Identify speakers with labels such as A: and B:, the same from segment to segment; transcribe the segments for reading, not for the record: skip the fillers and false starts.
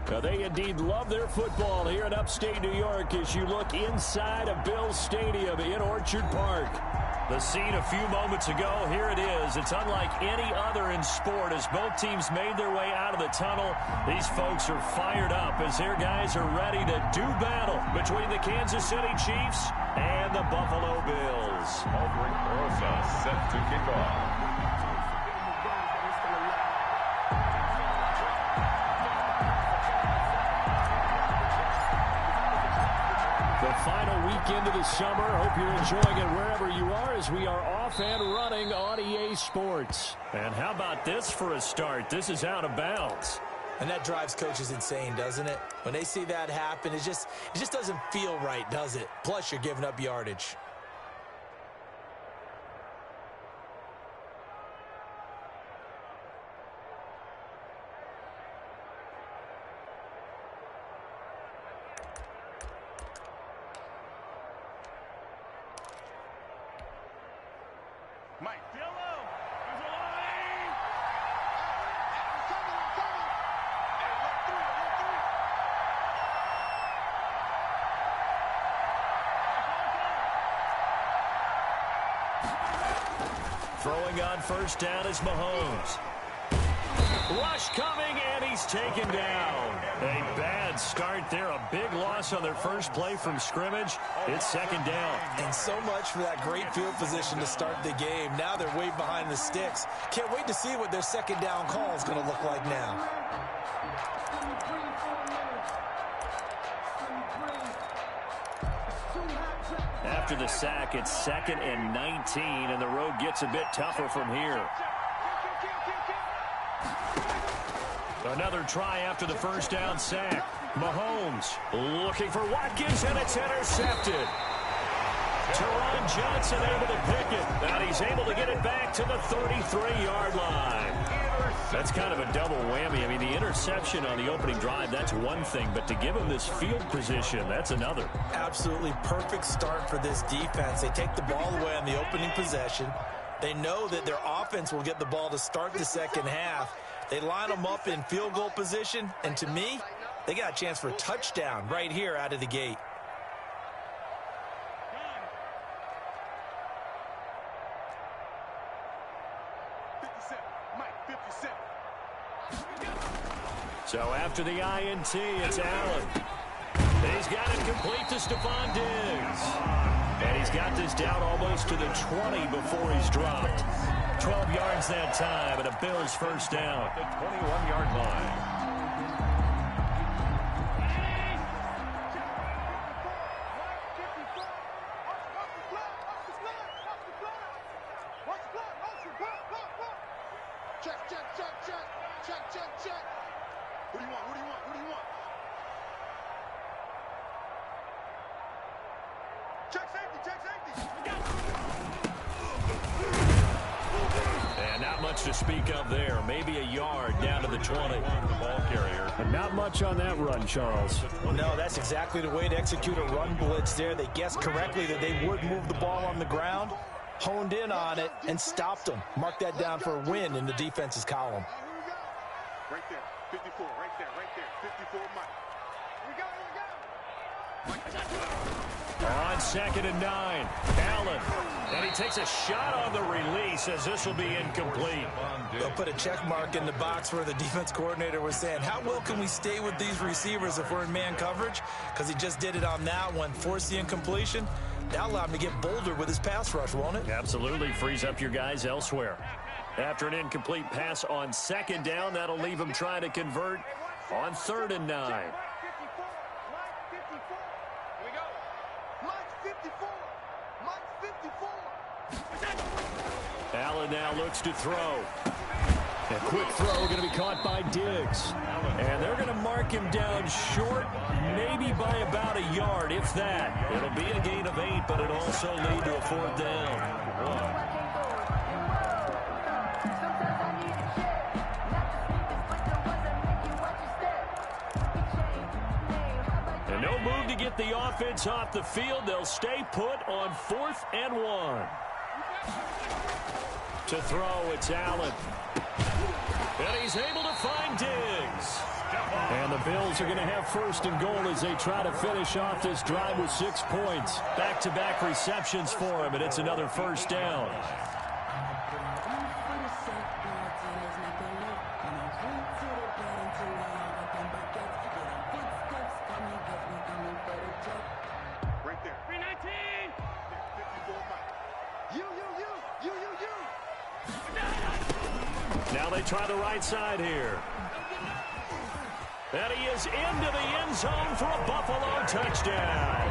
A: They indeed love their football here in upstate New York as you look inside of Bills Stadium in Orchard Park. The scene a few moments ago, here it is. It's unlike any other in sport as both teams made their way out of the tunnel. These folks are fired up as their guys are ready to do battle between the Kansas City Chiefs and the Buffalo Bills.
B: Aldrick Rosa set to kick off.
A: The final weekend of the summer. Hope you're enjoying it wherever you are as we are off and running on EA Sports. And how about this for a start? This is out of bounds.
C: And that drives coaches insane, doesn't it? When they see that happen, it just doesn't feel right, does it? Plus, you're giving up yardage.
A: Throwing on first down is Mahomes. Rush coming, and he's taken down. A bad start there. A big loss on their first play from scrimmage. It's second down.
C: And so much for that great field position to start the game. Now they're way behind the sticks. Can't wait to see what their second down call is going to look like now.
A: After the sack, it's 2nd and 19, and the road gets a bit tougher from here. Another try after the first down sack. Mahomes looking for Watkins, and it's intercepted. Teron Johnson able to pick it, and he's able to get it back to the 33-yard line. That's kind of a double whammy. I mean, the interception on the opening drive, that's one thing, but to give him this field position, that's another.
C: Absolutely perfect start for this defense. They take the ball away on the opening possession. They know that their offense will get the ball to start the second half. They line them up in field goal position, and to me, they got a chance for a touchdown right here out of the gate.
A: So after the INT, it's Allen. He's got it complete to Stephon Diggs. And he's got this down almost to the 20 before he's dropped. 12 yards that time, and a Bills first down.
B: The 21-yard line.
A: And not much to speak of there. Maybe a yard down to the 20.
B: The ball carrier.
A: But not much on that run, Charles.
C: No, that's exactly the way to execute a run blitz there. They guessed correctly that they would move the ball on the ground, honed in on it, and stopped them. Mark that down for a win in the defense's column.
D: Right there, 54, right there, 54, Mike.
A: On 2nd and 9, Allen. And he takes a shot on the release as this will be incomplete.
C: They'll put a check mark in the box where the defense coordinator was saying, how well can we stay with these receivers if we're in man coverage? Because he just did it on that one, forced the incompletion. That'll allow him to get bolder with his pass rush, won't it?
A: Absolutely frees up your guys elsewhere. After an incomplete pass on 2nd down, that'll leave him trying to convert on 3rd and 9. Allen now looks to throw. A quick throw going to be caught by Diggs. And they're going to mark him down short, maybe by about a yard, if that. It'll be a gain of 8, but it'll also lead to a 4th down. And no move to get the offense off the field. They'll stay put on 4th and 1. To throw, it's Allen. And he's able to find Diggs. And the Bills are going to have first and goal as they try to finish off this drive with 6 points. Back-to-back receptions for him, and it's another first down.
D: Right there. 319. 54 back. You.
A: Now they try the right side here. And he is into the end zone for a Buffalo touchdown.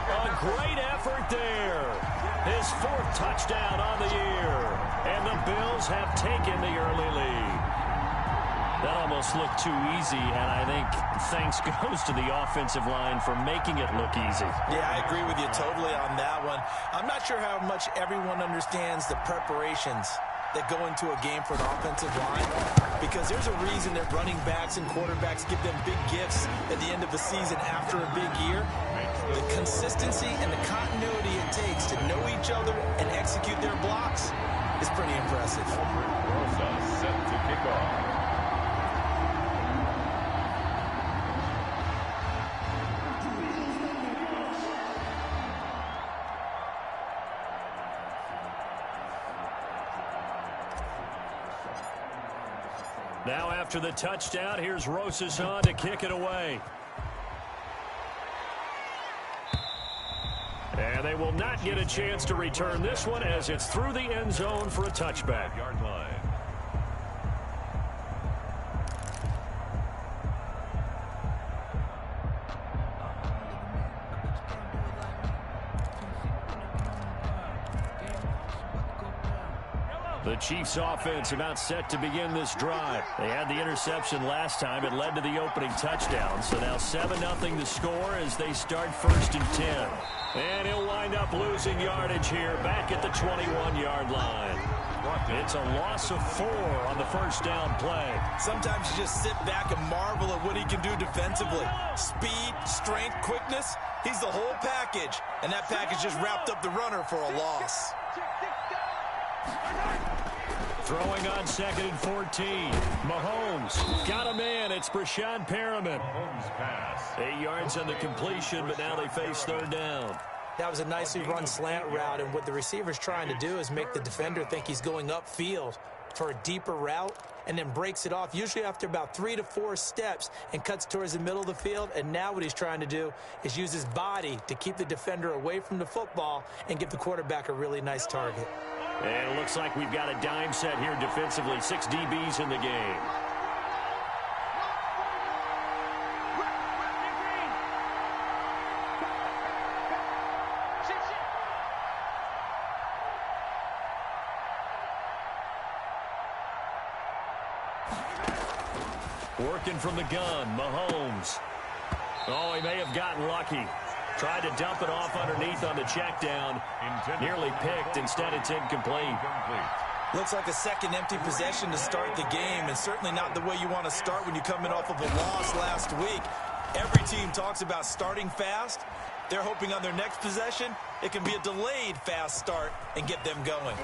A: A great effort there. His 4th touchdown on the year. And the Bills have taken the early lead. That almost looked too easy, and I think thanks goes to the offensive line for making it look easy.
C: Yeah, I agree with you totally on that one. I'm not sure how much everyone understands the preparations that go into a game for an offensive line, because there's a reason that running backs and quarterbacks give them big gifts at the end of the season after a big year. The consistency and the continuity it takes to know each other and execute their blocks is pretty impressive.
B: Rosa set to kick off.
A: Now after the touchdown, here's Rosas on to kick it away. And they will not get a chance to return this one as it's through the end zone for a touchback.
B: Yard line.
A: The Chiefs offense about set to begin this drive. They had the interception last time. It led to the opening touchdown. So now 7-0 the score as they start 1st and 10. And he'll wind up losing yardage here back at the 21-yard line. It's a loss of 4 on the first down play.
C: Sometimes you just sit back and marvel at what he can do defensively. Speed, strength, quickness. He's the whole package. And that package just wrapped up the runner for a loss.
A: Throwing on 2nd and 14. Mahomes got a man. It's Brashad Perriman.
B: Mahomes pass.
A: 8 yards on the completion, but now they face 3rd down.
C: That was a nicely run slant route, and what the receiver's trying to do is make the defender think he's going upfield for a deeper route, and then breaks it off, usually after about 3 to 4 steps, and cuts towards the middle of the field. And now what he's trying to do is use his body to keep the defender away from the football and give the quarterback a really nice target.
A: And it looks like we've got a dime set here defensively. 6 DBs in the game. Working from the gun, Mahomes. Oh, he may have gotten lucky. Tried to dump it off underneath on the check down. Nearly picked. Instead, it's incomplete.
C: Looks like a second empty possession to start the game, and certainly not the way you want to start when you're coming off of a loss last week. Every team talks about starting fast. They're hoping on their next possession, it can be a delayed fast start and get them going.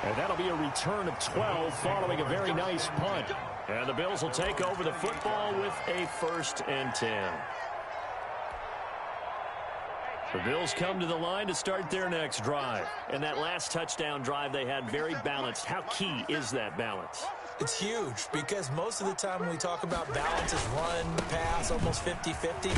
A: And that'll be a return of 12 following a very nice punt. And the Bills will take over the football with a 1st and 10. The Bills come to the line to start their next drive. And that last touchdown drive they had very balanced. How key is that balance?
C: It's huge because most of the time when we talk about balance is run, pass, almost 50-50.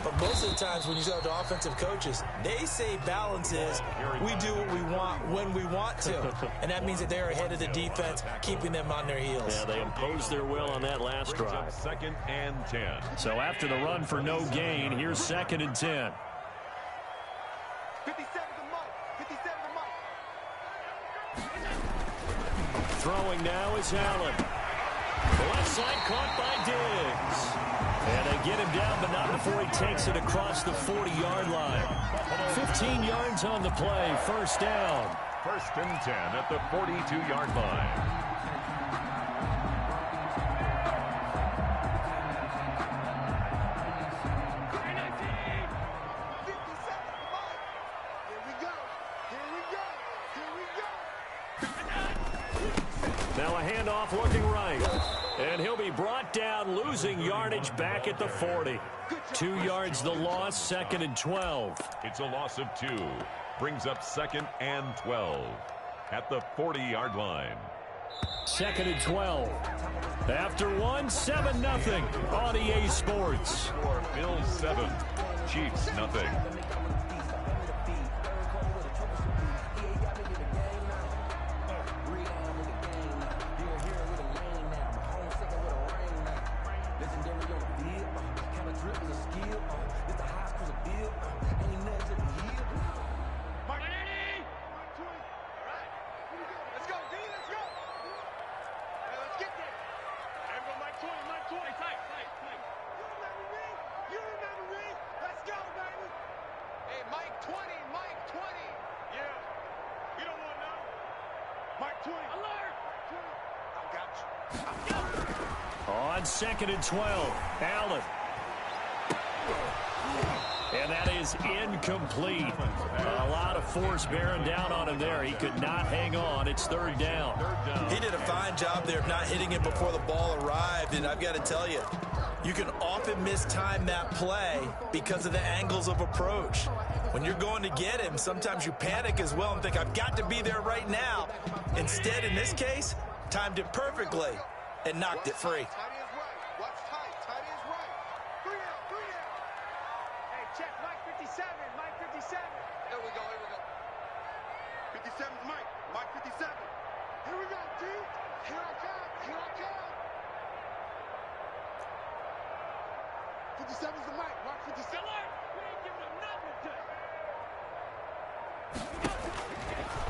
C: But most of the times when you talk to offensive coaches, they say balance is we do what we want when we want to. And that means that they're ahead of the defense, keeping them on their heels.
A: Yeah, they imposed their will on that last drive.
B: 2nd and 10.
A: So after the run for no gain, here's 2nd and 10.
D: 57 to Mike. 57 to Mike.
A: Throwing now is Allen. The left side caught by Diggs. And they get him down, but not before he takes it across the 40-yard line. 15 yards on the play, 1st down.
B: 1st and 10 at the 42-yard line.
A: Now a handoff looking right. And he'll be brought down, losing yardage back at the 40. 2 yards the loss, 2nd and 12.
B: It's a loss of 2. Brings up 2nd and 12 at the 40-yard line.
A: 2nd and 12. After 1, 7-0 on EA Sports.
B: Bills 7, Chiefs nothing.
A: On 2nd and 12, Allen. And that is incomplete. A lot of force bearing down on him there. He could not hang on. It's 3rd down.
C: He did a fine job there of not hitting it before the ball arrived, and I've got to tell you, you can often mistime that play because of the angles of approach. When you're going to get him, sometimes you panic as well and think, I've got to be there right now. Instead, in this case, timed it perfectly and knocked it free.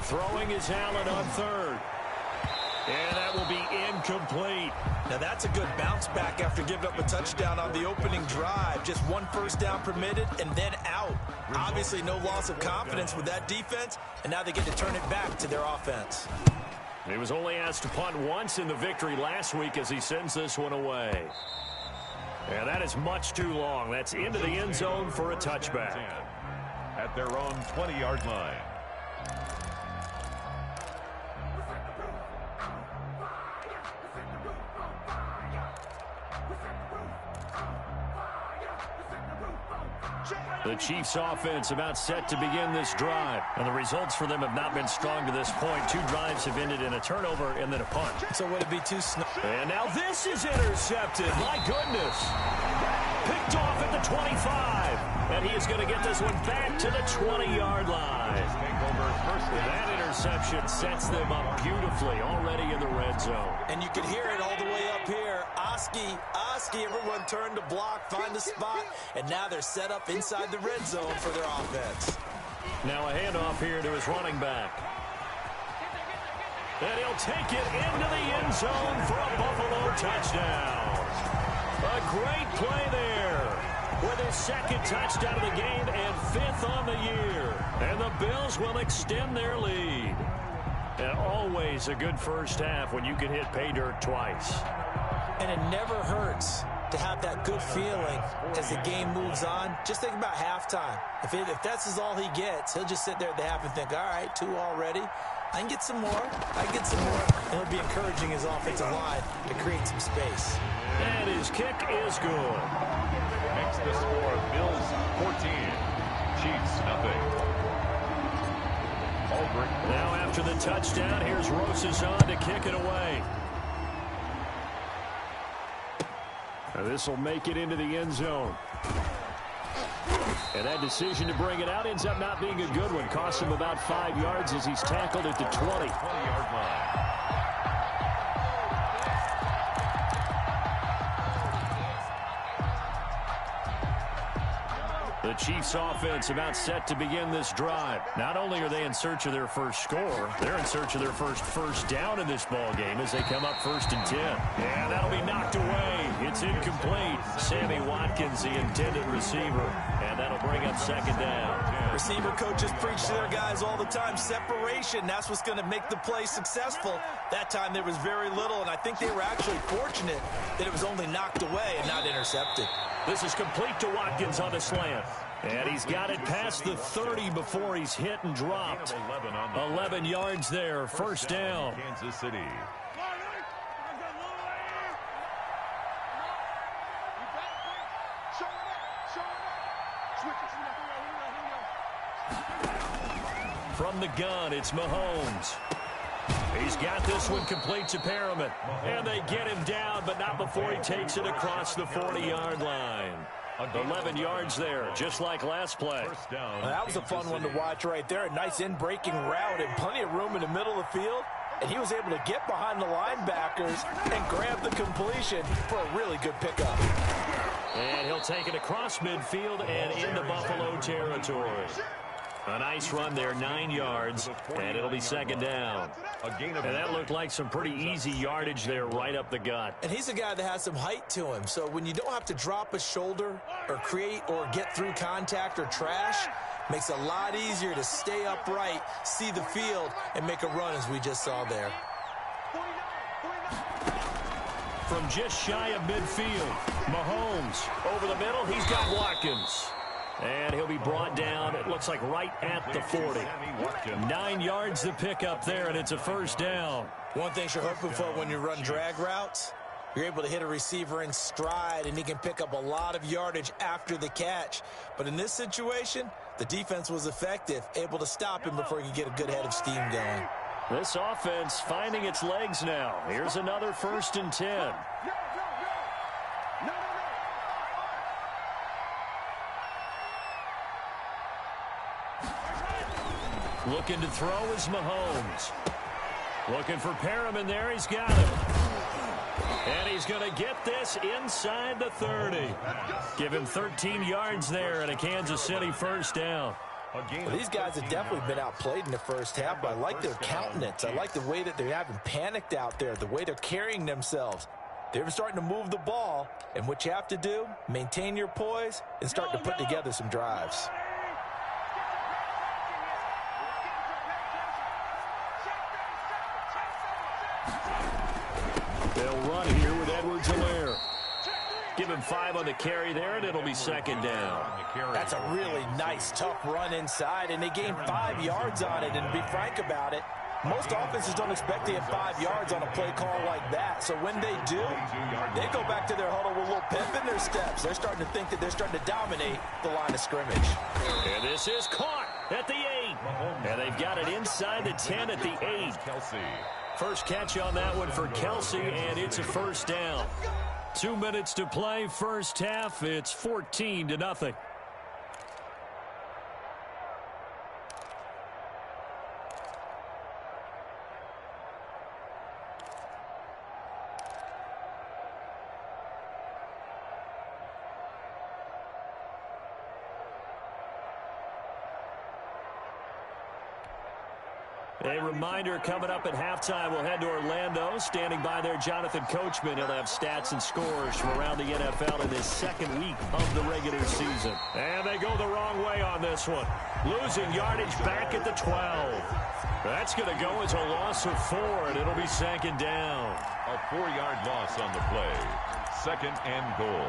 A: Throwing is Allen on 3rd. And that will be incomplete.
C: Now that's a good bounce back after giving up a touchdown on the opening drive. Just 1 first down permitted and then out. Obviously no loss of confidence with that defense, and now they get to turn it back to their offense.
A: He was only asked to punt once in the victory last week as he sends this one away. And that is much too long. That's into the end zone for a touchback.
B: At their own 20-yard line.
A: The Chiefs offense about set to begin this drive. And the results for them have not been strong to this point. 2 drives have ended in a turnover and then a punt.
C: So would it be too slow?
A: And now this is intercepted. My goodness. Picked off at the 25. And he is going to get this one back to the 20-yard line. That interception sets them up beautifully already in the red zone.
C: And you can hear it all the way up here. Oski, everyone turned to block, find the spot, and now they're set up inside the red zone for their offense.
A: Now a handoff here to his running back. And he'll take it into the end zone for a Buffalo touchdown. A great play there with his 2nd touchdown of the game and 5th on the year. And the Bills will extend their lead. And always a good first half when you can hit pay dirt twice.
C: And it never hurts to have that good feeling as the game moves on. Just think about halftime. If that's all he gets, he'll just sit there at the half and think, all right, 2 already. I can get some more. And he'll be encouraging his offensive line to create some space.
A: And his kick is good.
B: Makes the score Bills 14, Chiefs nothing. Aldrich.
A: Now after the touchdown, here's Rosazon to kick it away. This will make it into the end zone. And that decision to bring it out ends up not being a good one. Cost him about 5 yards as he's tackled at the
B: 20-yard line.
A: The Chiefs offense about set to begin this drive. Not only are they in search of their first score, they're in search of their first down in this ball game as they come up 1st and 10. And that'll be knocked away. It's incomplete. Sammy Watkins, the intended receiver. And that'll bring up 2nd down.
C: Receiver coaches preach to their guys all the time. Separation, that's what's going to make the play successful. That time there was very little, and I think they were actually fortunate that it was only knocked away and not intercepted.
A: This is complete to Watkins on the slant. And he's got it past the 30 before he's hit and dropped. 11 yards there, 1st down.
B: Kansas City.
A: From the gun, it's Mahomes. He's got this one complete to Perriman. And they get him down, but not before he takes it across the 40-yard line. 11 yards there, just like last play.
C: Well, that was a fun one to watch right there. A nice in-breaking route and plenty of room in the middle of the field. And he was able to get behind the linebackers and grab the completion for a really good pickup.
A: And he'll take it across midfield and into Buffalo territory. A nice run there, 9 yards, and it'll be second down. And that looked like some pretty easy yardage there right up the gut.
C: And he's a guy that has some height to him, so when you don't have to drop a shoulder or create or get through contact or trash, makes it a lot easier to stay upright, see the field, and make a run as we just saw there.
A: From just shy of midfield, Mahomes over the middle, he's got Watkins. And he'll be brought down, it looks like right at the 40. 9 yards to pick up there, and it's a first down.
C: One thing you're hoping for when you run drag routes, you're able to hit a receiver in stride, and he can pick up a lot of yardage after the catch. But in this situation, the defense was effective, able to stop him before he could get a good head of steam going.
A: This offense finding its legs now. Here's another 1st and 10. Looking to throw is Mahomes. Looking for Perriman there. He's got him. And he's going to get this inside the 30. Give him 13 yards there and a Kansas City first down.
C: Well, these guys have definitely been outplayed in the first half, but I like their countenance. I like the way that they haven't panicked out there, the way they're carrying themselves. They're starting to move the ball, and what you have to do, maintain your poise and start to put together some drives.
A: They'll run here with Edwards-Helaire. Give him 5 on the carry there, and it'll be second down.
C: That's a really nice, tough run inside, and they gained 5 yards on it. And to be frank about it, most offenses don't expect to get 5 yards on a play call like that. So when they do, they go back to their huddle with a little pep in their steps. They're starting to think that they're starting to dominate the line of scrimmage.
A: And this is caught at the 8. And they've got it inside the 10 at the 8. First catch on that one for Kelsey, and it's a first down. 2 minutes to play, first half. It's 14-0. A reminder, coming up at halftime, we'll head to Orlando. Standing by there, Jonathan Coachman. He'll have stats and scores from around the NFL in his second week of the regular season. And they go the wrong way on this one. Losing yardage back at the 12. That's going to go as a loss of 4, and it'll be second down.
B: A 4-yard loss on the play. Second and goal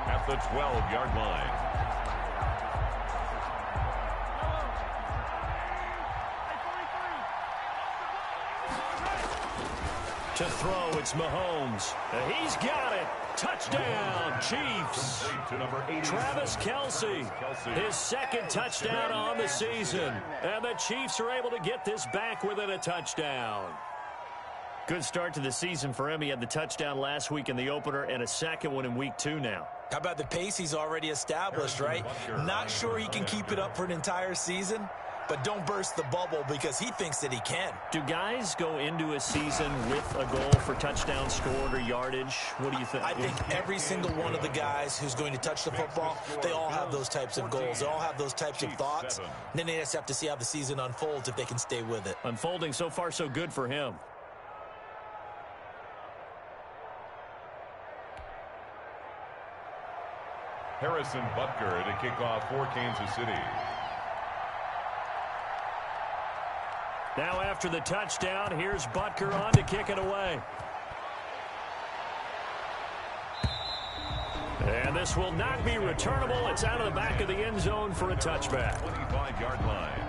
B: at the 12-yard line.
A: To throw, it's Mahomes. He's got it. Touchdown, Chiefs. Travis Kelce, his second touchdown on the season. And the Chiefs are able to get this back within a touchdown. Good start to the season for him. He had the touchdown last week in the opener and a second one in week 2 now.
C: How about the pace he's already established, right? Not sure he can keep it up for an entire season, but don't burst the bubble because he thinks that he can.
A: Do guys go into a season with a goal for touchdowns scored or yardage? What do you think?
C: I think every single one of the guys who's going to touch the football, they all have those types of goals. They all have those types of thoughts. And then they just have to see how the season unfolds if they can stay with it.
A: Unfolding so far so good for him.
B: Harrison Butker to kick off for Kansas City.
A: Now after the touchdown, here's Butker on to kick it away. And this will not be returnable. It's out of the back of the end zone for a touchback.
B: 25-yard line.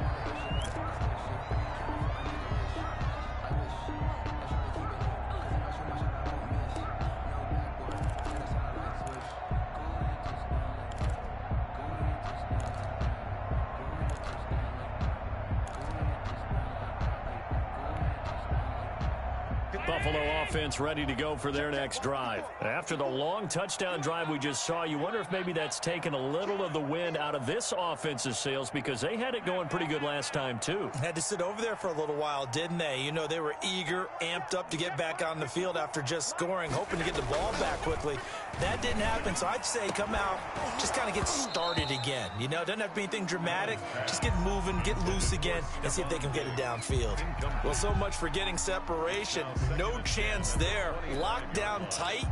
A: Buffalo offense ready to go for their next drive. After the long touchdown drive we just saw, you wonder if maybe that's taken a little of the wind out of this offense's sails, because they had it going pretty good last time too.
C: Had to sit over there for a little while, didn't they? You know, they were eager, amped up to get back on the field after just scoring, hoping to get the ball back quickly. That didn't happen, so I'd say come out, just kind of get started again. You know, doesn't have to be anything dramatic. Just get moving, get loose again, and see if they can get it downfield. Well, so much for getting separation. No chance there. Locked down tight,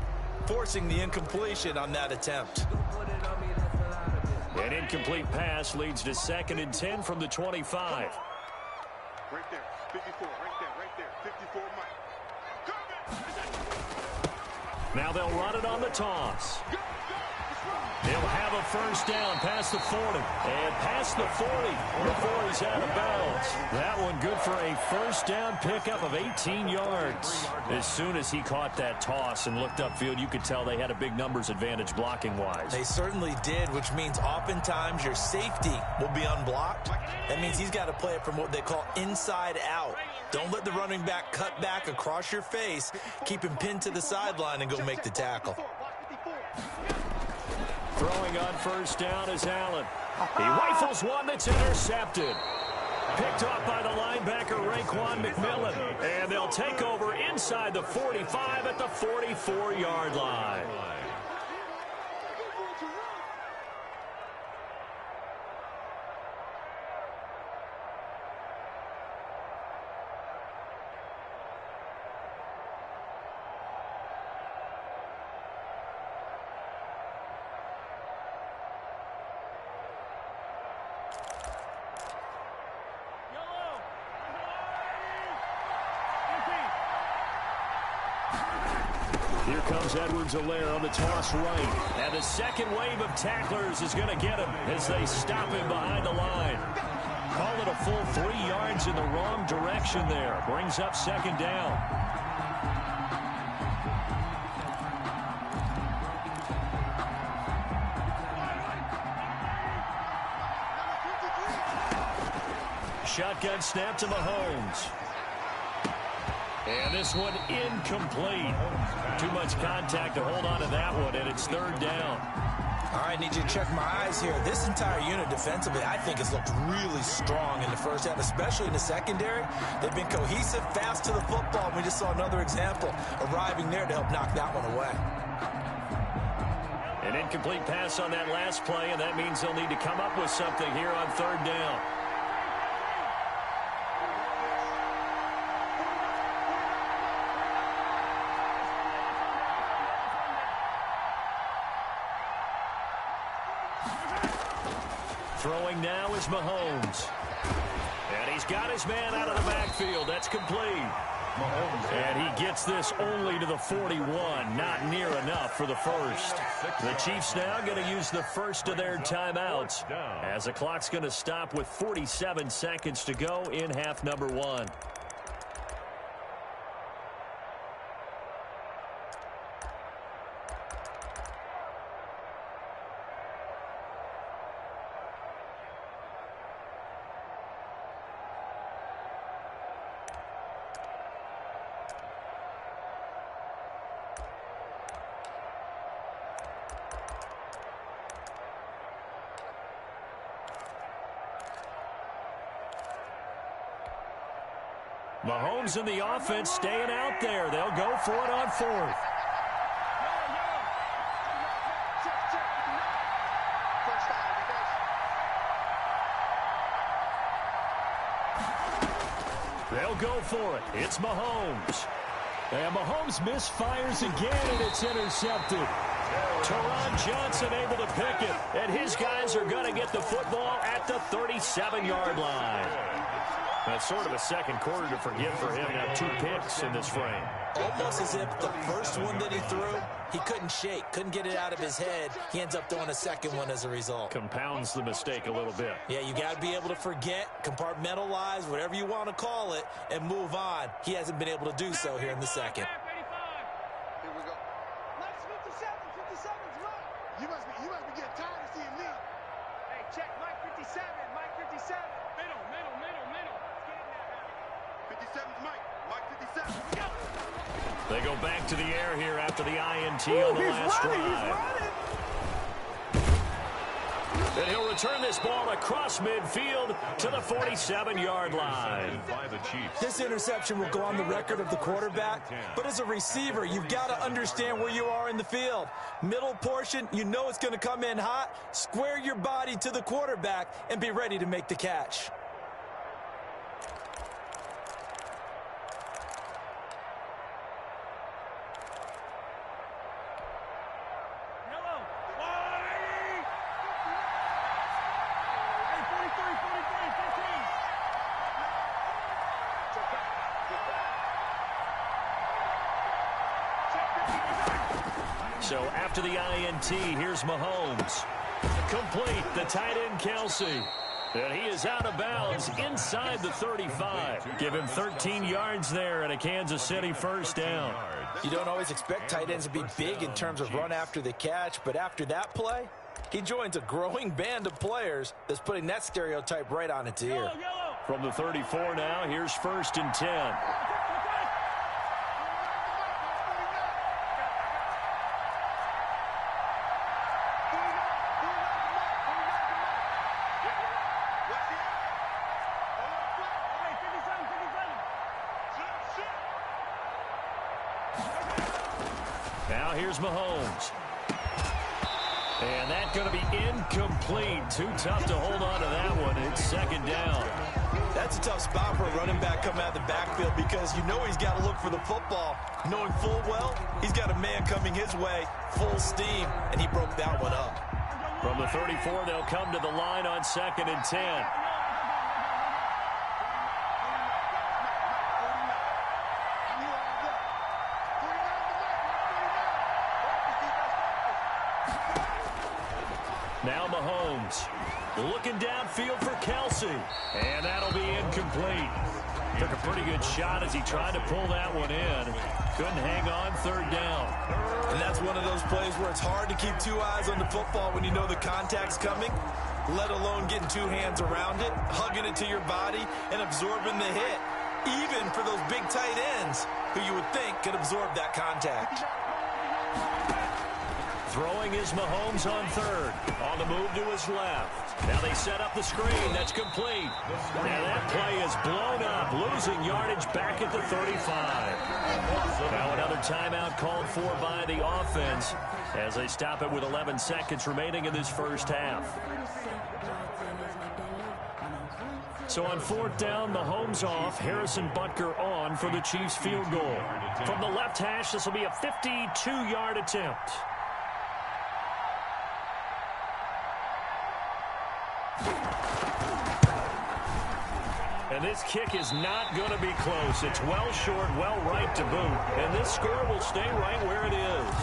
C: forcing the incompletion on that attempt.
A: An incomplete pass leads to 2nd and 10 from the 25.
D: Right there, 54, right there, 54, Mike.
A: Now they'll run it on the toss. They'll have a first down past the 40 and past the 40 before he's out of bounds. That one good for a first down pickup of 18 yards. As soon as he caught that toss and looked upfield, you could tell they had a big numbers advantage blocking-wise.
C: They certainly did, which means oftentimes your safety will be unblocked. That means he's got to play it from what they call inside out. Don't let the running back cut back across your face. Keep him pinned to the sideline and go make the tackle.
A: Throwing on first down is Allen. He rifles one that's intercepted. Picked off by the linebacker, Raekwon McMillan. And they'll take over inside the 45 at the 44-yard line. Here comes Edwards-Helaire on the toss right. And the second wave of tacklers is going to get him as they stop him behind the line. Call it a full 3 yards in the wrong direction there. Brings up 2nd down. Shotgun snap to Mahomes. And this one incomplete. Too much contact to hold on to that one, and it's 3rd down.
C: All right, need you to check my eyes here. This entire unit defensively, I think, has looked really strong in the first half, especially in the secondary. They've been cohesive, fast to the football. We just saw another example arriving there to help knock that one away.
A: An incomplete pass on that last play, and that means they'll need to come up with something here on 3rd down. Throwing now is Mahomes. And he's got his man out of the backfield. That's complete. And he gets this only to the 41. Not near enough for the first. The Chiefs now going to use the first of their timeouts, as the clock's going to stop with 47 seconds to go in half number 1. Mahomes and the offense staying out there. They'll go for it on 4th. They'll go for it. It's Mahomes. And Mahomes misfires again, and it's intercepted. Teron Johnson able to pick it. And his guys are going to get the football at the 37-yard line. That's sort of a second quarter to forget for him. Now 2 picks in this frame.
C: Almost as if the first one that he threw, he couldn't shake, couldn't get it out of his head. He ends up throwing a second one as a result.
A: Compounds the mistake a little bit.
C: Yeah, you got to be able to forget, compartmentalize, whatever you want to call it, and move on. He hasn't been able to do so here in the second.
D: Here we go.
E: Mike's 57, 57's right.
D: You must be getting tired of seeing me.
E: Hey, check Mike 57, Mike 57. Middle. Let's get in there, man.
D: 57's Mike.
A: They go back to the air here after the INT on the last drive. And he'll return this ball across midfield to the 47-yard line.
C: This interception will go on the record of the quarterback, but as a receiver, you've got to understand where you are in the field. Middle portion, you know it's going to come in hot. Square your body to the quarterback and be ready to make the catch.
A: So after the INT, here's Mahomes. Complete, the tight end Kelsey. And he is out of bounds inside the 35. Give him 13 yards there and a Kansas City first down.
C: You don't always expect tight ends to be big in terms of run after the catch, but after that play, he joins a growing band of players that's putting that stereotype right on its ear.
A: From the 34 now, here's 1st and 10. Now here's Mahomes. And that's going to be incomplete. Too tough to hold on to that one. It's 2nd down.
C: That's a tough spot for a running back coming out of the backfield because you know he's got to look for the football, knowing full well he's got a man coming his way, full steam, and he broke that one up.
A: From the 34, they'll come to the line on 2nd and 10. Now Mahomes looking downfield for Kelsey, and that'll be incomplete. Took a pretty good shot as he tried to pull that one in. Couldn't hang on, 3rd down.
C: And that's one of those plays where it's hard to keep 2 eyes on the football when you know the contact's coming, let alone getting 2 hands around it, hugging it to your body, and absorbing the hit, even for those big tight ends who you would think could absorb that contact.
A: Throwing is Mahomes on 3rd. On the move to his left. Now they set up the screen. That's complete. Now that play is blown up. Losing yardage back at the 35. Now another timeout called for by the offense as they stop it with 11 seconds remaining in this first half. So on 4th down, Mahomes off. Harrison Butker on for the Chiefs field goal. From the left hash, this will be a 52-yard attempt. And this kick is not going to be close. It's well short, well right to boot. And this score will stay right where it is.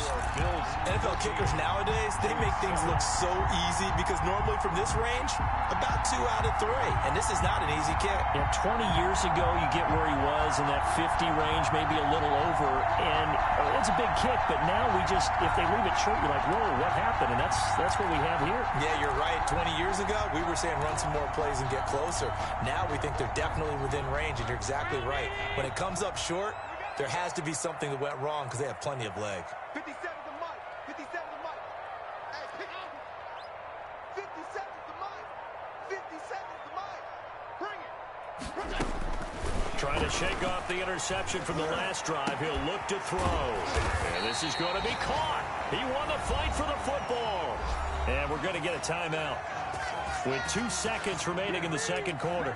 C: NFL kickers nowadays, they make things look so easy because normally from this range, about 2 out of 3. And this is not an easy kick.
A: Yeah, 20 years ago, you get where he was in that 50 range, maybe a little over. And it's a big kick, but now we just, if they leave it short, you're like, whoa, what happened? And that's what we have here.
C: Yeah, you're right. 20 years ago, we were saying run some more plays and get closer. Now we think they're definitely within range, and you're exactly right. When it comes up short, there has to be something that went wrong because they have plenty of leg.
E: 57 to Mike. 57 to Mike. Hey, pick up. 57 to Mike. 57 to Mike. Bring it.
A: Trying to shake off the interception from the last drive. He'll look to throw. And this is going to be caught. He won the fight for the football. And we're going to get a timeout with 2 seconds remaining in the 2nd quarter.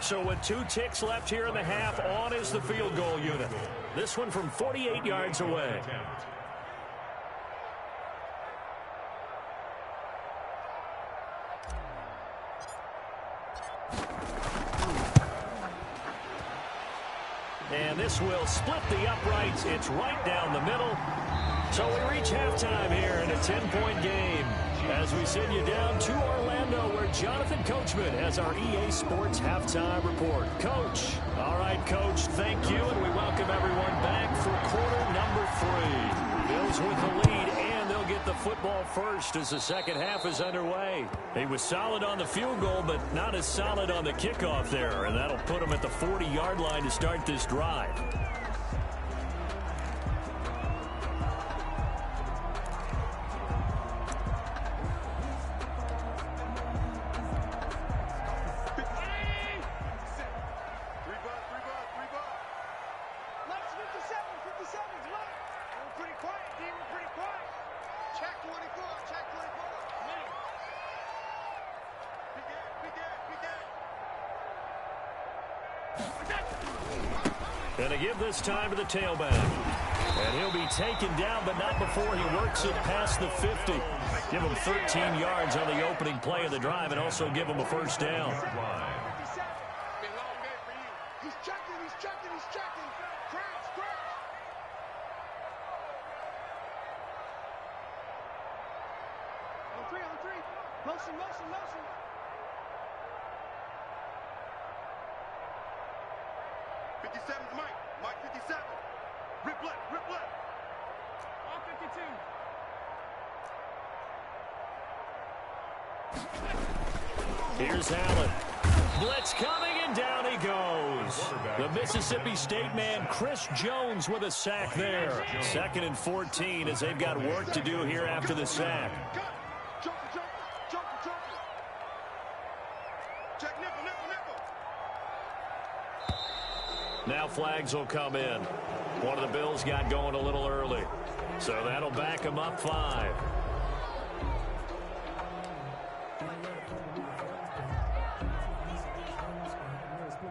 A: So with 2 ticks left here in the half, on is the field goal unit. This one from 48 yards away. And this will split the uprights. It's right down the middle. So we reach halftime here in a 10-point game as we send you down to Orlando where Jonathan Coachman has our EA Sports Halftime Report. Coach. All right, Coach, thank you, and we welcome everyone back for quarter number 3. Bills with the lead, and they'll get get the football first as the second half is underway. He was solid on the field goal, but not as solid on the kickoff there, and that'll put him at the 40-yard line to start this drive. Going to give this time to the tailback. And he'll be taken down, but not before he works it past the 50. Give him 13 yards on the opening play of the drive and also give him a first down.
E: He's checking. Crash. On three. Motion. 57's Mike. Mike 57. Rip left. On
A: 52. Here's Allen. Blitz coming, and down he goes. The Mississippi State man, Chris Jones, with a sack there. 2nd and 14 as they've got work to do here after the sack.
E: Jumper. Check nickel.
A: Now flags will come in. One of the Bills got going a little early, so that'll back them up 5.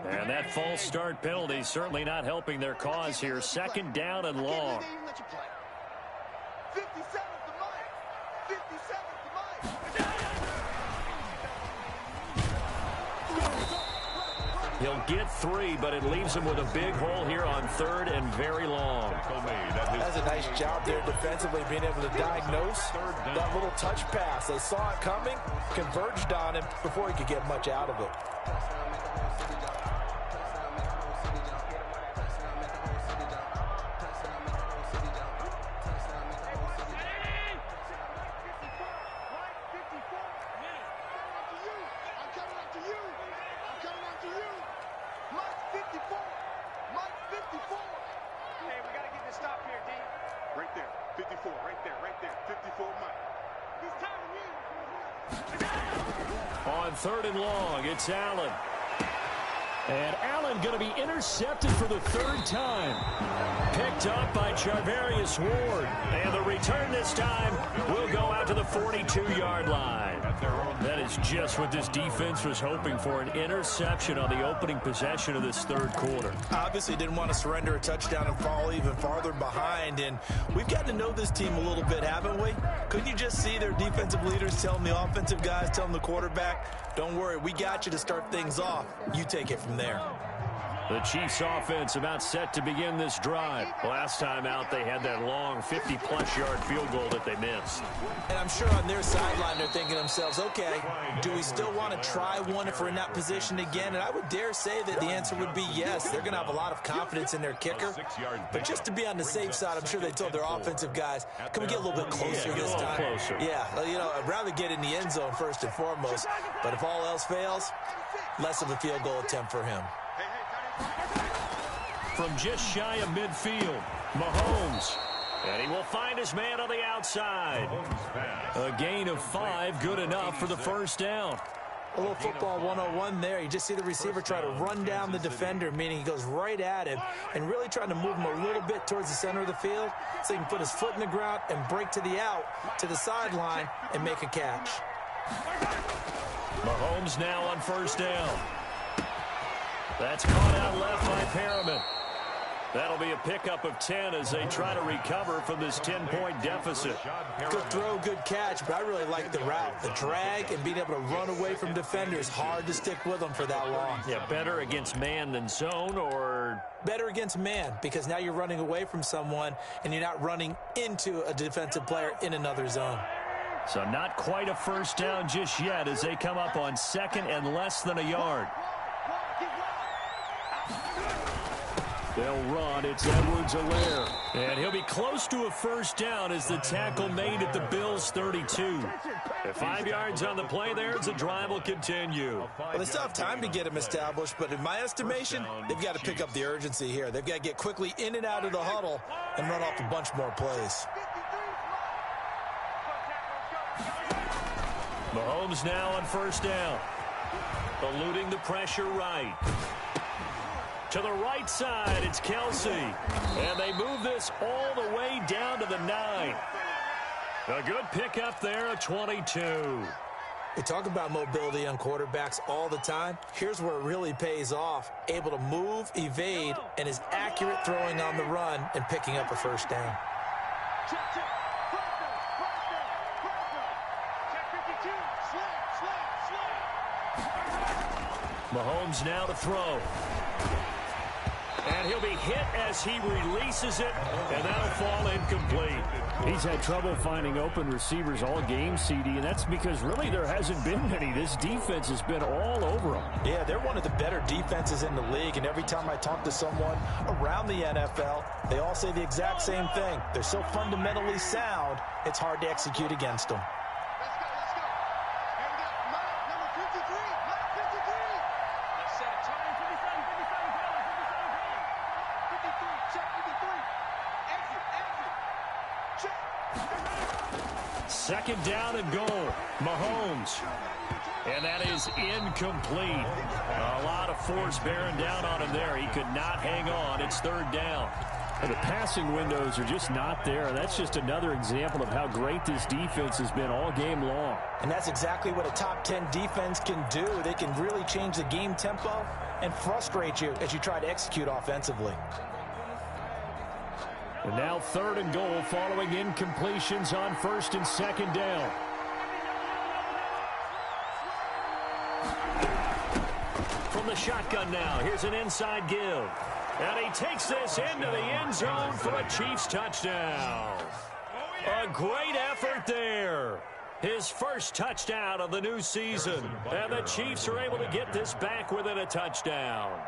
A: And that false start penalty certainly not helping their cause here. 2nd down and long.
E: 57's the Mike. 57's the Mike.
A: He'll get 3, but it leaves him with a big hole here on 3rd and very long.
C: That's a nice job there defensively, being able to diagnose that little touch pass. They saw it coming, converged on him before he could get much out of it.
A: On 3rd and long, it's Allen. And Allen going to be intercepted for the 3rd time. Picked up by Charvarius Ward. And the return this time will go out to the 42-yard line. That is just what this defense was hoping for, an interception on the opening possession of this 3rd quarter.
C: Obviously didn't want to surrender a touchdown and fall even farther behind. And we've gotten to know this team a little bit, haven't we? Couldn't you just see their defensive leaders telling the offensive guys, telling the quarterback, don't worry, we got you to start things off. You take it from there.
A: The Chiefs offense about set to begin this drive. Last time out, they had that long 50-plus yard field goal that they missed.
C: And I'm sure on their sideline, they're thinking to themselves, okay, do we still want to try one if we're in that position again? And I would dare say that the answer would be yes. They're going to have a lot of confidence in their kicker. But just to be on the safe side, I'm sure they told their offensive guys, can we get a little bit closer this time?
A: Closer.
C: Yeah, you know, I'd rather get in the end zone first and foremost. But if all else fails, less of a field goal attempt for him.
A: From just shy of midfield, Mahomes. And he will find his man on the outside. A gain of 5, good enough for the first down.
C: A little football 101 there. You just see the receiver try to run down the defender, meaning he goes right at him and really trying to move him a little bit towards the center of the field so he can put his foot in the ground and break to the out, to the sideline, and make a catch.
A: Mahomes now on first down. That's caught out left by Perriman. That'll be a pickup of 10 as they try to recover from this 10-point deficit.
C: Good throw, good catch, but I really like the route. The drag and being able to run away from defenders, hard to stick with them for that long.
A: Yeah, better against man than zone, or?
C: Better against man, because now you're running away from someone and you're not running into a defensive player in another zone.
A: So not quite a first down just yet as they come up on 2nd and less than a yard. They'll run. It's Edwards-Helaire. And he'll be close to a first down as the tackle made at the Bills' 32. At 5 yards on the play there, as the drive will continue.
C: Well, they still have time to get him established, but in my estimation, they've got to pick up the urgency here. They've got to get quickly in and out of the huddle and run off a bunch more plays.
A: Mahomes now on first down. Eluding the pressure right. To the right side, it's Kelsey. And they move this all the way down to the 9. A good pickup there at 22.
C: We talk about mobility on quarterbacks all the time. Here's where it really pays off. Able to move, evade, and is accurate throwing on the run and picking up a first down.
E: Check. First down. Check 52. Slam.
A: Mahomes now to throw. And he'll be hit as he releases it, and that'll fall incomplete.
F: He's had trouble finding open receivers all game, CD, and that's because really there hasn't been many. This defense has been all over them.
C: Yeah, they're one of the better defenses in the league, and every time I talk to someone around the NFL, they all say the exact same thing. They're so fundamentally sound, it's hard to execute against them.
E: Let's go. Here we go. Mike, number 53. Mike, 53. Let's set a time. 53. Check 53. Exit. Check.
A: Second down and goal. Mahomes. And that is incomplete. A lot of force bearing down on him there. He could not hang on. It's third down.
F: And the passing windows are just not there. That's just another example of how great this defense has been all game long.
C: And that's exactly what a top 10 defense can do. They can really change the game tempo and frustrate you as you try to execute offensively.
F: And now third and goal following incompletions on first and second down.
A: From the shotgun now, here's an inside give. And he takes this into the end zone for a Chiefs touchdown. A great effort there. His first touchdown of the new season. And the Chiefs are able to get this back within a touchdown.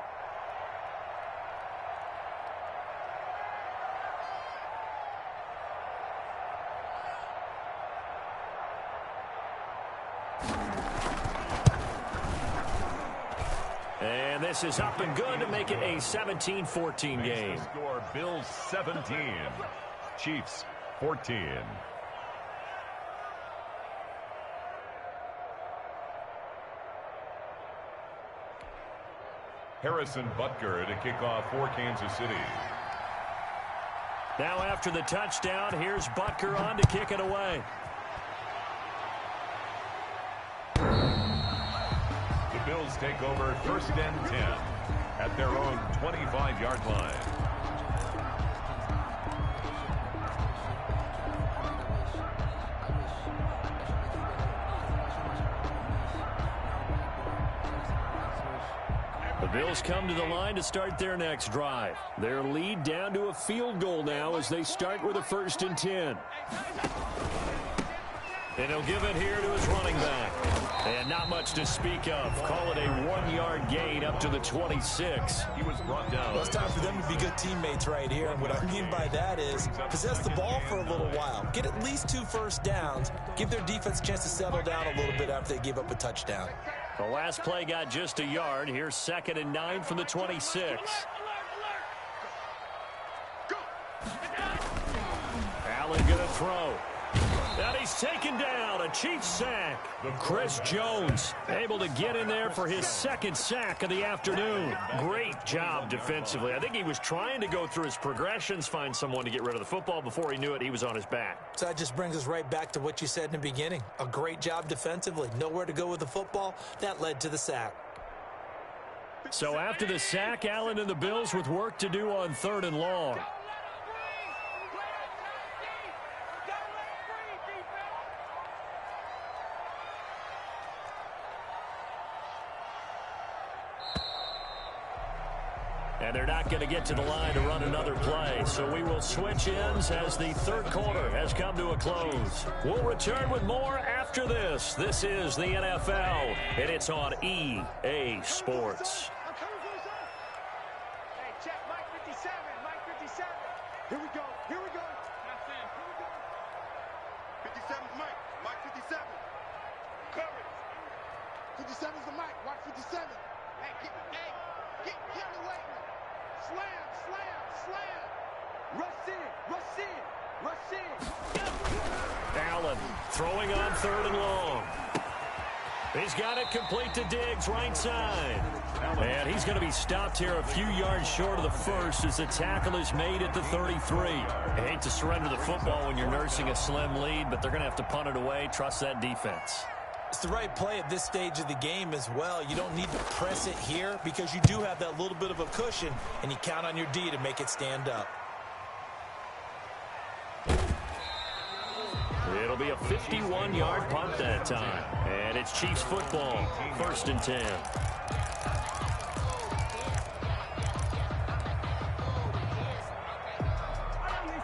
A: And this is up and good to make it a 17-14 game.
B: Score Bills 17, Chiefs 14. Harrison Butker to kick off for Kansas City.
A: Now after the touchdown, here's Butker on to kick it away.
B: The Bills take over first and 10 at their own 25-yard line.
A: The Bills come to the line to start their next drive. Their lead down to a field goal now as they start with a first and 10. And he'll give it here to his running back. And not much to speak of. Call it a 1-yard gain up to the 26.
B: He was brought down.
C: Well, it's time for them to be good teammates right here. And what I mean by that is possess the ball for a little while. Get at least 2 first downs. Give their defense a chance to settle down a little bit after they give up a touchdown.
A: The last play got just a yard. Here's 2nd and 9 from the 26. Allen going to throw. And he's taken down. A Chiefs sack. Chris Jones able to get in there for his 2nd sack of the afternoon. Great job defensively. I think he was trying to go through his progressions, find someone to get rid of the football. Before he knew it, he was on his back.
C: So that just brings us right back to what you said in the beginning. A great job defensively. Nowhere to go with the football. That led to the sack.
A: So after the sack, Allen and the Bills with work to do on 3rd and long. And they're not going to get to the line to run another play. So we will switch ends as the 3rd quarter has come to a close. We'll return with more after this. This is the NFL, and it's on EA Sports.
E: check. Mike 57. Mike 57. Here we go. Here we go. That's it. Here we go. 57's Mike. Mike 57. Courage. 57's the Mike. Watch 57. Hey, get out of the way. Slam, slam, slam. Rush in, rush in, rush in.
A: Allen throwing on 3rd and long. He's got it complete to Diggs, right side. And he's going to be stopped here a few yards short of the first as the tackle is made at the 33. I hate to surrender the football when you're nursing a slim lead, but they're going to have to punt it away. Trust that defense.
C: It's the right play at this stage of the game as well. You don't need to press it here because you do have that little bit of a cushion, and you count on your D to make it stand up.
A: It'll be a 51-yard punt that time. And it's Chiefs football, 1st and 10.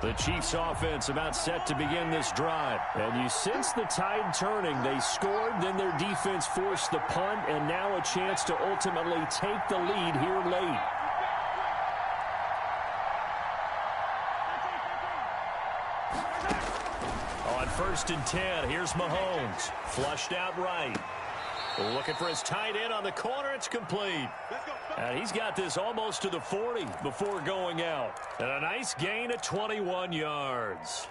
A: The Chiefs offense about set to begin this drive. And you sense the tide turning. They scored, then their defense forced the punt, and now a chance to ultimately take the lead here late. On 1st and 10, here's Mahomes. Flushed out right. Looking for his tight end on the corner. It's complete. And he's got this almost to the 40 before going out. And a nice gain of 21 yards.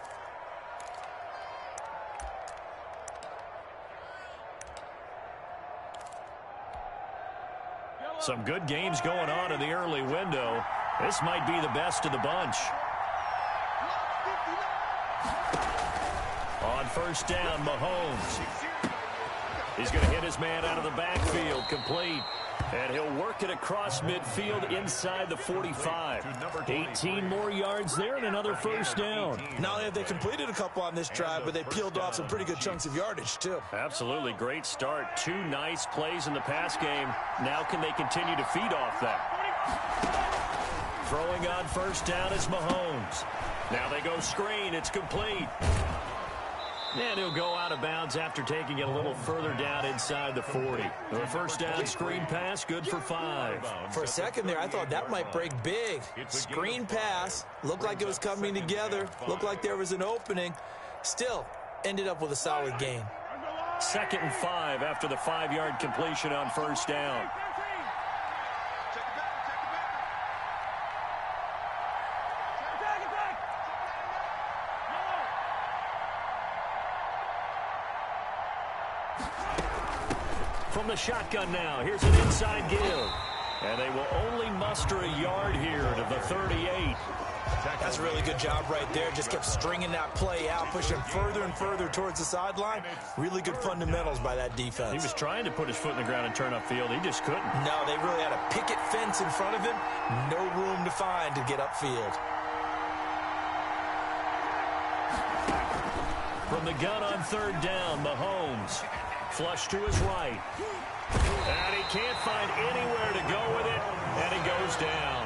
A: Some good games going on in the early window. This might be the best of the bunch. On 1st down, Mahomes. He's going to hit his man out of the backfield, complete. And he'll work it across midfield inside the 45. 18 more yards there and another 1st down.
C: Not only have they completed a couple on this drive, but they peeled off some pretty good chunks of yardage, too.
A: Absolutely great start. 2 nice plays in the pass game. Now can they continue to feed off that? Throwing on 1st down is Mahomes. Now they go screen. It's complete. And he'll go out of bounds after taking it a little further down inside the 40. The 1st down screen pass, good for 5.
C: For a second there, I thought that might break big. Screen pass, looked like it was coming together, looked like there was an opening. Still, ended up with a solid gain.
A: 2nd and 5 after the 5-yard completion on 1st down. From the shotgun now, here's an inside give. And they will only muster a yard here to the 38.
C: That's a really good job right there. Just kept stringing that play out, pushing further and further towards the sideline. Really good fundamentals by that defense.
A: He was trying to put his foot in the ground and turn upfield. He just couldn't.
C: No, they really had a picket fence in front of him. No room to find to get upfield.
A: From the gun on 3rd down, Mahomes. Flush to his right. And he can't find anywhere to go with it, and he goes down.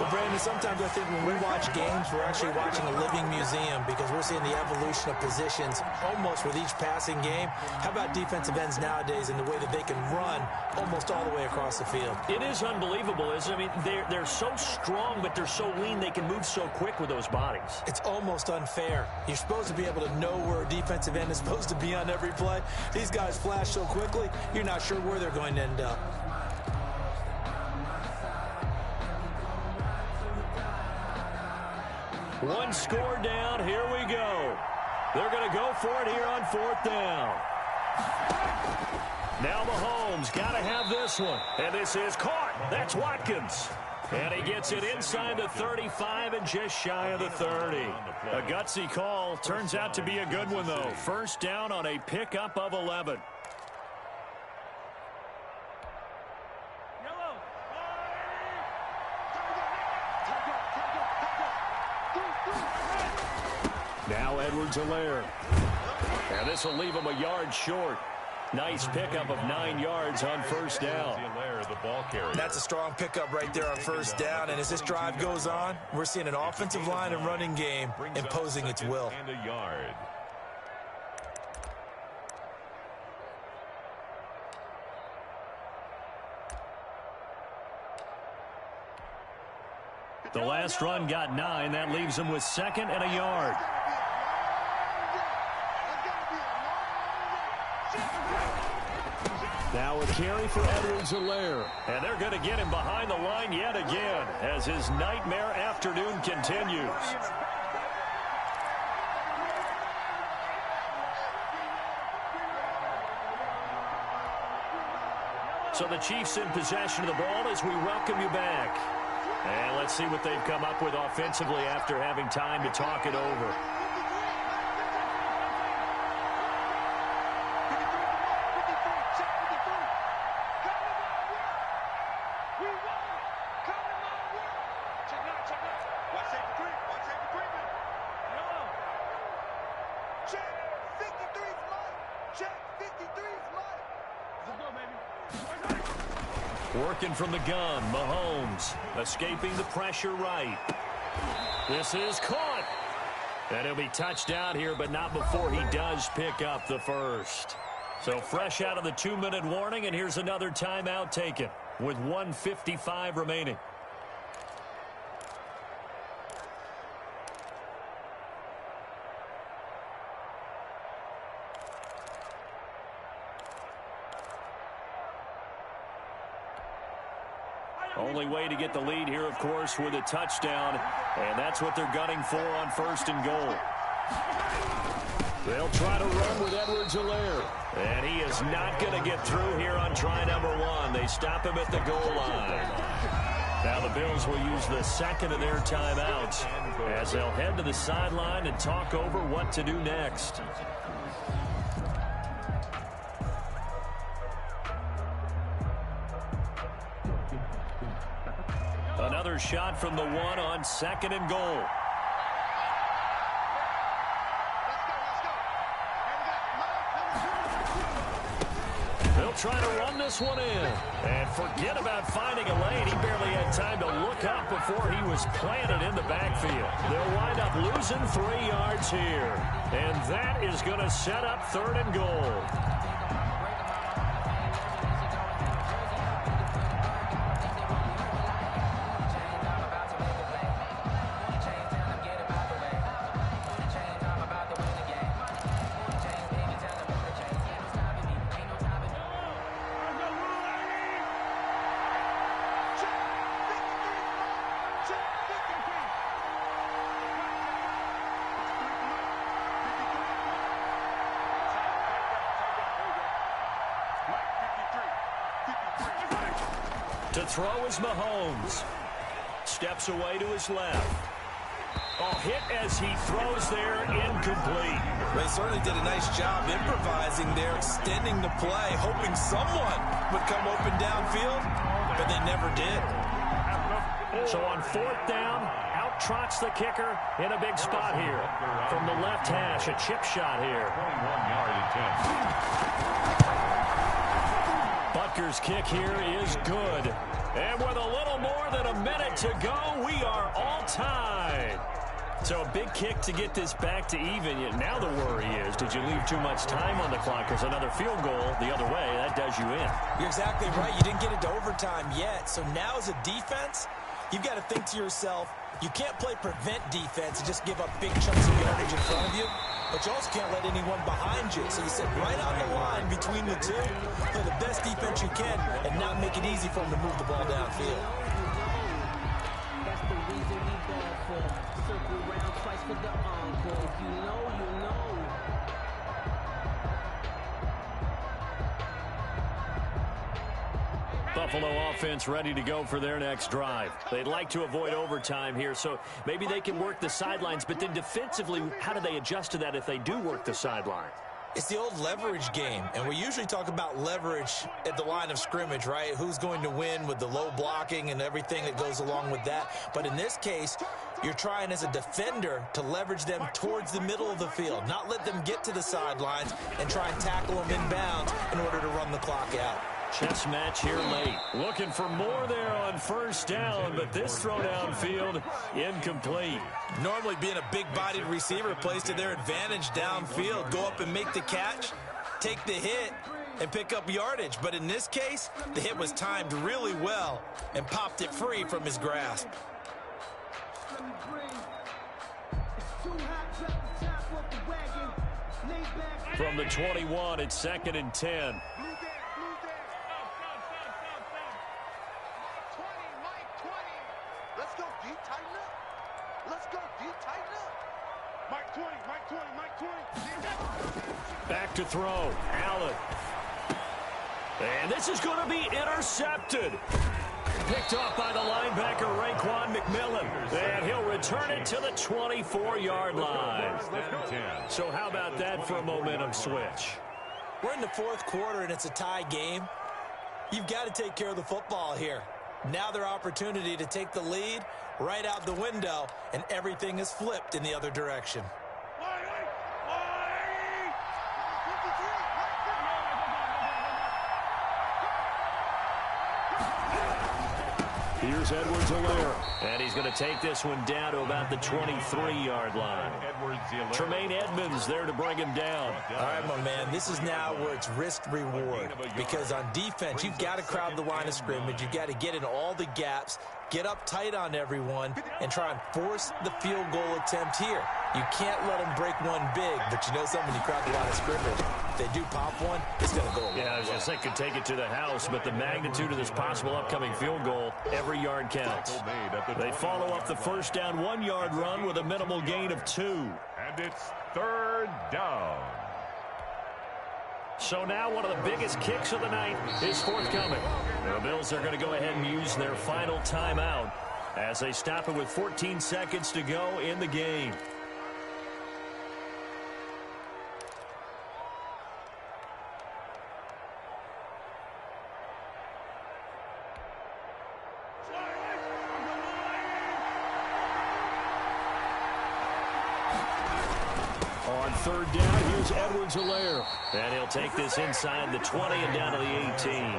C: Well, Brandon, sometimes I think when we watch games, we're actually watching a living museum because we're seeing the evolution of positions almost with each passing game. How about defensive ends nowadays and the way that they can run almost all the way across the field?
A: It is unbelievable, isn't it? I mean, they're so strong, but they're so lean, they can move so quick with those bodies.
C: It's almost unfair. You're supposed to be able to know where a defensive end is supposed to be on every play. These guys flash so quickly, you're not sure where they're going to end up.
A: One score down. Here we go. They're going to go for it here on 4th down. Now Mahomes got to have this one. And this is caught. That's Watkins. And he gets it inside the 35 and just shy of the 30. A gutsy call. Turns out to be a good one, though. 1st down on a pickup of 11. Now Edwards-Helaire. And this will leave him a yard short. Nice pickup of 9 yards on 1st down.
C: That's a strong pickup right there on 1st down. And as this drive goes on, we're seeing an offensive line and running game imposing its will.
B: And a yard.
A: The last run got 9. That leaves him with 2nd and a yard.
F: Now a carry for Edwards-Helaire.
A: And they're going to get him behind the line yet again as his nightmare afternoon continues. So the Chiefs in possession of the ball as we welcome you back. And let's see what they've come up with offensively after having time to talk it over. Working from the gun, Mahomes escaping the pressure right. This is caught. And he'll be touchdown here, but not before he does pick up the first. So fresh out of the 2-minute warning, and here's another timeout taken with 1:55 remaining. Only way to get the lead here, of course, with a touchdown, and that's what they're gunning for on 1st and goal. They'll try to run with Edwards-Helaire, and he is not going to get through here on try number 1. They stop him at the goal line. Now the Bills will use the 2nd of their timeouts as they'll head to the sideline and talk over what to do next. Another shot from the 1 on 2nd and goal. They'll try to run this one in. And forget about finding a lane. He barely had time to look up before he was planted in the backfield. They'll wind up losing 3 yards here. And that is going to set up 3rd and goal. To throw is Mahomes. Steps away to his left. Oh, hit as he throws there, incomplete.
C: They certainly did a nice job improvising there, extending the play, hoping someone would come open downfield, but they never did.
A: So on 4th down, out trots the kicker in a big spot here. From the left hash, a chip shot here.
B: 21-yard attempt.
A: Butker's kick here is good. And with a little more than a minute to go, we are all tied. So a big kick to get this back to even. Now the worry is, did you leave too much time on the clock? Because another field goal the other way, that does you in.
C: You're exactly right. You didn't get it to overtime yet. So now as a defense, you've got to think to yourself, you can't play prevent defense and just give up big chunks of yardage in front of you. But you also can't let anyone behind you. So you sit right on the line between the two, play the best defense you can, and not make it easy for them to move the ball downfield.
G: That's the reason we ball for. Circle round twice for the encore. You know.
A: Buffalo offense ready to go for their next drive. They'd like to avoid overtime here, so maybe they can work the sidelines, but then defensively, how do they adjust to that if they do work the sideline?
C: It's the old leverage game, and we usually talk about leverage at the line of scrimmage, right? Who's going to win with the low blocking and everything that goes along with that. But in this case, you're trying as a defender to leverage them towards the middle of the field, not let them get to the sidelines and try and tackle them inbounds in order to run the clock out.
A: Chess match here late. Looking for more there on 1st down, but this throw downfield incomplete.
C: Normally being a big-bodied receiver plays to their advantage downfield. Go up and make the catch, take the hit, and pick up yardage. But in this case, the hit was timed really well and popped it free from his grasp.
A: From the 21, it's 2nd and 10.
E: Let's go deep, tighten up. Let's go deep, tighten up. Mike 20, Mike 20, Mike 20.
A: Back to throw. Allen. And this is going to be intercepted. Picked off by the linebacker, Raekwon McMillan. And he'll return it to the 24-yard line. So how about that for a momentum switch?
C: We're in the fourth quarter, and it's a tie game. You've got to take care of the football here. Now their opportunity to take the lead right out the window, and everything is flipped in the other direction.
A: Here's Edwards-Helaire. And he's going to take this one down to about the 23-yard line. Tremaine Edmonds there to bring him down.
C: All right, my man, this is now where it's risk-reward. Because on defense, you've got to crowd the line of scrimmage. You've got to get in all the gaps, get up tight on everyone, and try and force the field goal attempt here. You can't let them break one big, but you know something, you crowd the line of scrimmage. If they do pop one, it's going to go a long way.
A: Yeah, I was going to say could take it to the house, but the magnitude of this possible upcoming field goal, every yard counts. They follow up the first down 1-yard run with a minimal gain of 2.
B: And it's 3rd down.
A: So now one of the biggest kicks of the night is forthcoming. The Bills are going to go ahead and use their final timeout as they stop it with 14 seconds to go in the game. On 3rd down, here's Edwards-Helaire. And he'll take this inside the 20 and down to the 18.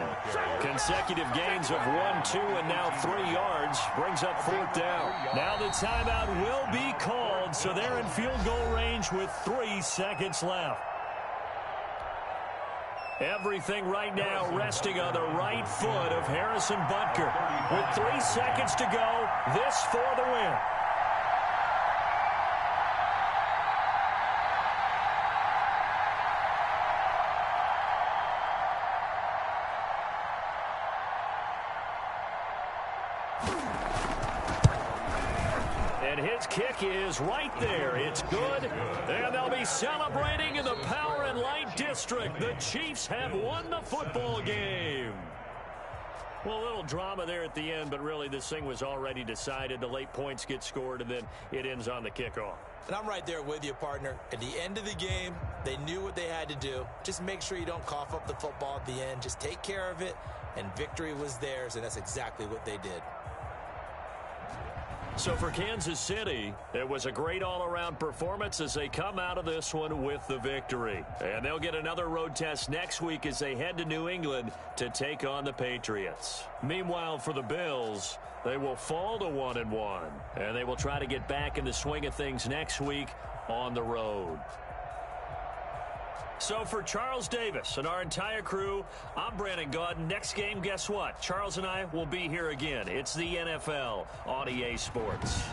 A: Consecutive gains of 1, 2, and now 3 yards brings up 4th down. Now the timeout will be called, so they're in field goal range with 3 seconds left. Everything right now resting on the right foot of Harrison Butker. With 3 seconds to go, this for the win. And his kick is right there. It's good. And they'll be celebrating in the Power and Light District. The Chiefs have won the football game. Well, a little drama there at the end, but really this thing was already decided. The late points get scored, and then it ends on the kickoff.
C: And I'm right there with you, partner. At the end of the game, they knew what they had to do. Just make sure you don't cough up the football at the end. Just take care of it, and victory was theirs, and that's exactly what they did.
A: So for Kansas City, it was a great all-around performance as they come out of this one with the victory. And they'll get another road test next week as they head to New England to take on the Patriots. Meanwhile, for the Bills, they will fall to 1-1, and they will try to get back in the swing of things next week on the road. So for Charles Davis and our entire crew, I'm Brandon Gaudin. Next game, guess what? Charles and I will be here again. It's the NFL on EA Sports.